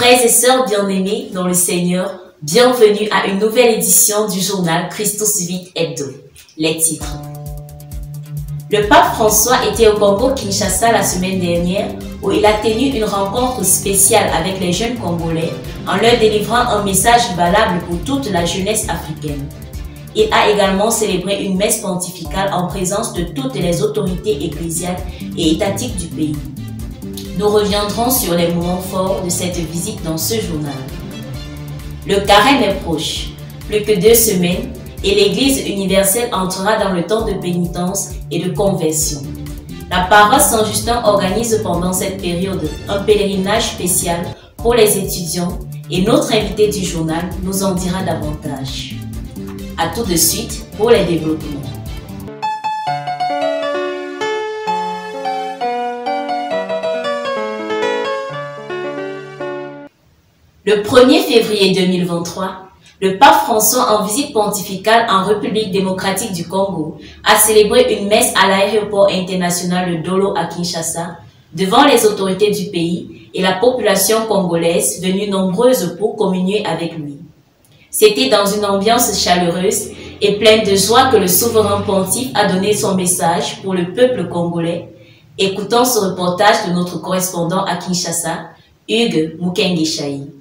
Frères et sœurs bien-aimés dans le Seigneur, bienvenue à une nouvelle édition du journal Christus Vit Hebdo. Les titres. Le pape François était au Congo-Kinshasa la semaine dernière où il a tenu une rencontre spéciale avec les jeunes Congolais en leur délivrant un message valable pour toute la jeunesse africaine. Il a également célébré une messe pontificale en présence de toutes les autorités ecclésiales et étatiques du pays. Nous reviendrons sur les moments forts de cette visite dans ce journal. Le carême est proche, plus que 2 semaines, et l'Église universelle entrera dans le temps de pénitence et de conversion. La paroisse Saint-Justin organise pendant cette période un pèlerinage spécial pour les étudiants et notre invité du journal nous en dira davantage. A tout de suite pour les développements. Le 1er février 2023, le pape François, en visite pontificale en République démocratique du Congo, a célébré une messe à l'aéroport international de Dolo à Kinshasa, devant les autorités du pays et la population congolaise venue nombreuse pour communier avec lui. C'était dans une ambiance chaleureuse et pleine de joie que le souverain pontife a donné son message pour le peuple congolais. Écoutons ce reportage de notre correspondant à Kinshasa, Hugues Mukengi-Chahi.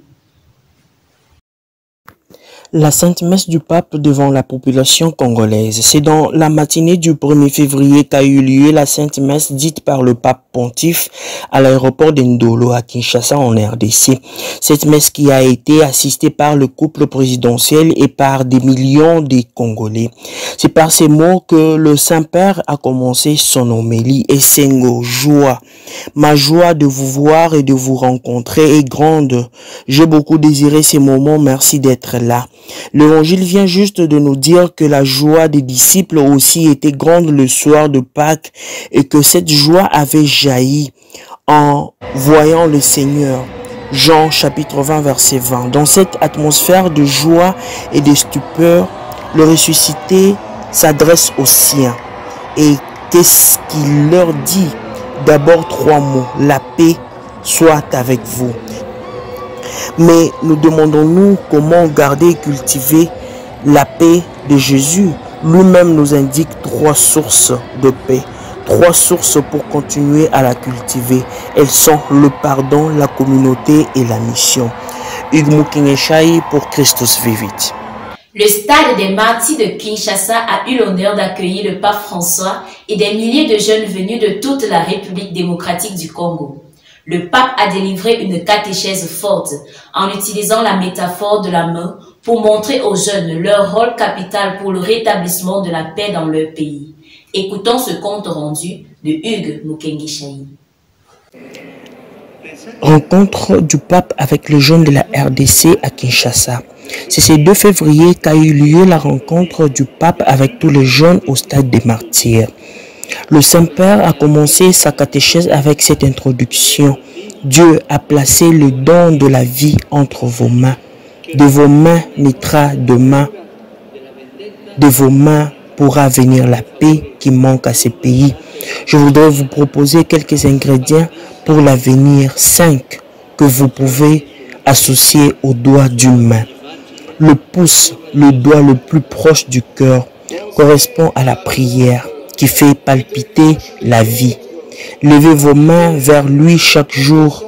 La Sainte Messe du Pape devant la population congolaise. C'est dans la matinée du 1er février qu'a eu lieu la Sainte Messe dite par le Pape Pontife à l'aéroport d'Ndolo à Kinshasa en RDC. Cette messe qui a été assistée par le couple présidentiel et par des millions de Congolais. C'est par ces mots que le Saint-Père a commencé son homélie. Essengo, joie. Ma joie de vous voir et de vous rencontrer est grande. J'ai beaucoup désiré ces moments, merci d'être là. L'évangile vient juste de nous dire que la joie des disciples aussi était grande le soir de Pâques et que cette joie avait jailli en voyant le Seigneur. Jean chapitre 20 verset 20. Dans cette atmosphère de joie et de stupeur, le ressuscité s'adresse aux siens. Et qu'est-ce qu'il leur dit? D'abord 3 mots, la paix soit avec vous. Mais nous demandons-nous comment garder et cultiver la paix de Jésus. Lui-même nous indique 3 sources de paix, 3 sources pour continuer à la cultiver. Elles sont le pardon, la communauté et la mission. Hugues Mukengi-Chahi pour Christus Vivit. Le stade des Martyrs de Kinshasa a eu l'honneur d'accueillir le pape François et des milliers de jeunes venus de toute la République démocratique du Congo. Le pape a délivré une catéchèse forte en utilisant la métaphore de la main pour montrer aux jeunes leur rôle capital pour le rétablissement de la paix dans leur pays. Écoutons ce compte rendu de Hugues Mukengi-Chahi. Rencontre du pape avec les jeunes de la RDC à Kinshasa. C'est ce 2 février qu'a eu lieu la rencontre du pape avec tous les jeunes au stade des Martyrs. Le Saint-Père a commencé sa catéchèse avec cette introduction. Dieu a placé le don de la vie entre vos mains. De vos mains naîtra demain. De vos mains pourra venir la paix qui manque à ces pays. Je voudrais vous proposer quelques ingrédients pour l'avenir, 5 que vous pouvez associer au doigt d'une main. Le pouce, le doigt le plus proche du cœur, correspond à la prière qui fait palpiter la vie. Levez vos mains vers lui chaque jour,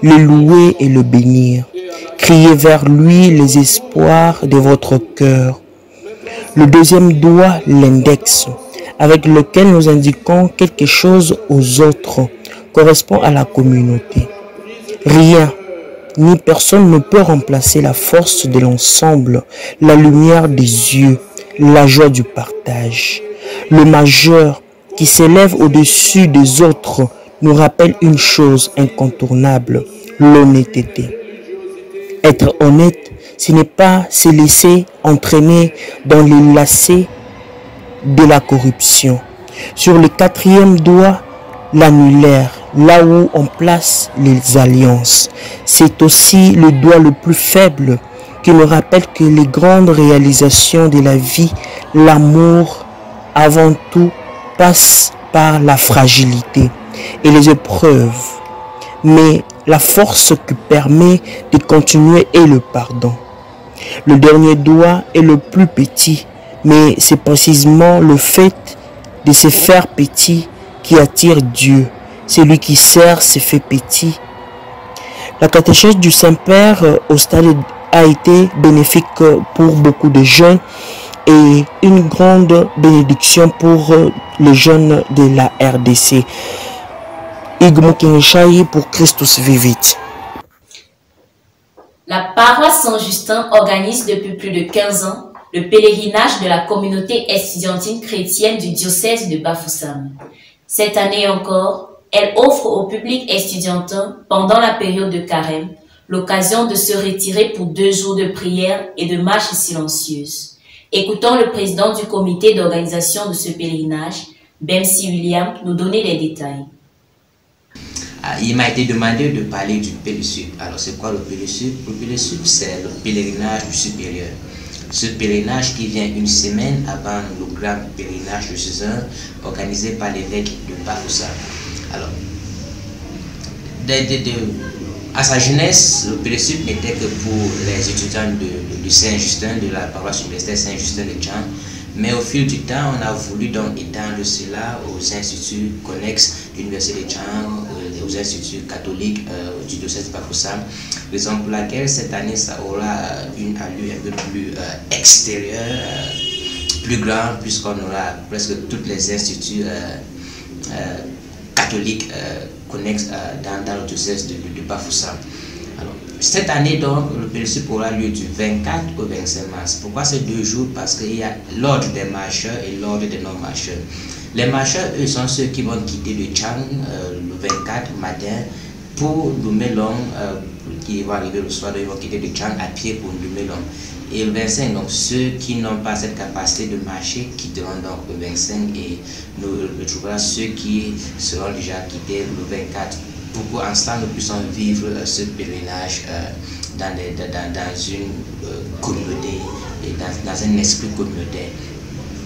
le louer et le bénir. Criez vers lui les espoirs de votre cœur. Le deuxième doigt, l'index, avec lequel nous indiquons quelque chose aux autres, correspond à la communauté. Rien ni personne ne peut remplacer la force de l'ensemble, la lumière des yeux, la joie du partage. Le majeur qui s'élève au-dessus des autres nous rappelle une chose incontournable, l'honnêteté. Être honnête, ce n'est pas se laisser entraîner dans les lacets de la corruption. Sur le 4e doigt, l'annulaire, là où on place les alliances. C'est aussi le doigt le plus faible qui nous rappelle que les grandes réalisations de la vie, l'amour, avant tout, passent par la fragilité et les épreuves. Mais La force qui permet de continuer est le pardon. Le dernier doigt est le plus petit, mais c'est précisément le fait de se faire petit qui attire Dieu. Celui qui sert se fait petit. La catéchèse du Saint-Père au stade a été bénéfique pour beaucoup de jeunes et une grande bénédiction pour les jeunes de la RDC. Igmo Kinshai pour Christus Vivit. La paroisse Saint-Justin organise depuis plus de 15 ans le pèlerinage de la communauté estudiantine chrétienne du diocèse de Bafoussam. Cette année encore, elle offre au public estudiantin, pendant la période de carême, l'occasion de se retirer pour 2 jours de prière et de marche silencieuse. Écoutons le président du comité d'organisation de ce pèlerinage, Bemsi William, nous donner les détails. Il m'a été demandé de parler du Pélésup. Alors, c'est quoi le Pélésup? Le Pélésup, c'est le pèlerinage du supérieur. Ce pèlerinage qui vient une semaine avant le grand pèlerinage de César, organisé par l'évêque de Bafoussam. Alors, à sa jeunesse, le Pélésup n'était que pour les étudiants de Saint-Justin, de la paroisse universitaire Saint-Justin de Tchang. Mais au fil du temps, on a voulu donc étendre cela aux instituts connexes de l'université de Tchang, aux instituts catholiques du diocèse de Bafoussam. Raison pour laquelle cette année, ça aura une allure un peu plus extérieure, plus grande, puisqu'on aura presque tous les instituts catholiques connexes dans le diocèse de Bafoussam. Alors, cette année, donc, le Pélésup aura lieu du 24 au 25 mars. Pourquoi ces 2 jours? Parce qu'il y a l'ordre des marcheurs et l'ordre des non-marcheurs. Les marcheurs, eux, sont ceux qui vont quitter de Tchang le 24 matin pour Ndoumbélong, qui vont arriver le soir, ils vont quitter de Tchang à pied pour Ndoumbélong. Et le 25, donc, ceux qui n'ont pas cette capacité de marcher quitteront donc le 25 et nous retrouverons ceux qui seront déjà quittés le 24. Pour qu'ensemble nous puissions vivre ce pèlerinage dans une communauté et dans un esprit communautaire.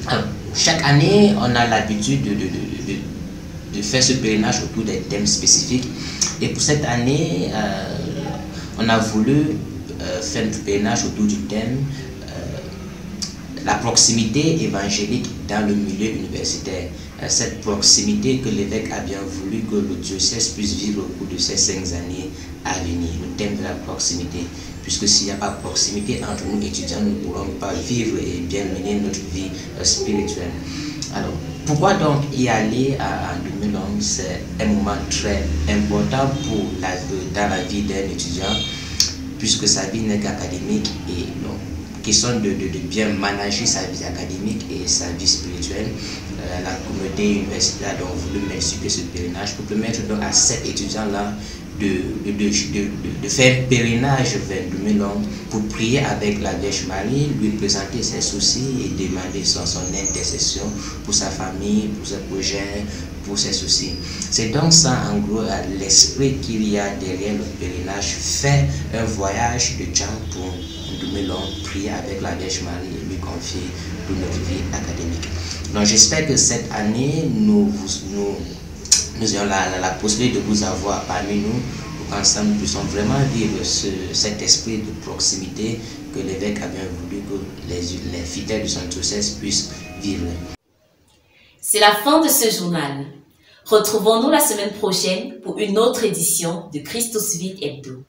Alors, chaque année, on a l'habitude de faire ce pèlerinage autour des thèmes spécifiques. Et pour cette année, on a voulu faire un pèlerinage autour du thème la proximité évangélique dans le milieu universitaire. Cette proximité que l'évêque a bien voulu que le diocèse puisse vivre au cours de ces 5 années à venir. Le thème de la proximité. Puisque s'il n'y a pas de proximité entre nous étudiants, nous ne pourrons pas vivre et bien mener notre vie spirituelle. Alors, pourquoi donc y aller en 2011? C'est un moment très important dans la vie d'un étudiant, puisque sa vie n'est qu'académique et donc, question de bien manager sa vie académique et sa vie spirituelle. La communauté universitaire a donc voulu m'expliquer ce pèlerinage pour permettre donc à cet étudiant-là de faire pèlerinage vers Ndoumbélong pour prier avec la Vierge Marie, lui présenter ses soucis et demander son intercession pour sa famille, pour ses projets, pour ses soucis. C'est donc ça en gros l'esprit qu'il y a derrière le pèlerinage, faire un voyage de Tchang pour Ndoumbélong, prier avec la Vierge Marie et lui confier toute notre vie académique. Donc j'espère que cette année, nous ayons la possibilité de vous avoir parmi nous pour qu'ensemble nous puissions vraiment vivre cet esprit de proximité que l'évêque a bien voulu que les fidèles de son diocèse puissent vivre. C'est la fin de ce journal. Retrouvons-nous la semaine prochaine pour une autre édition de Christus Vit Hebdo.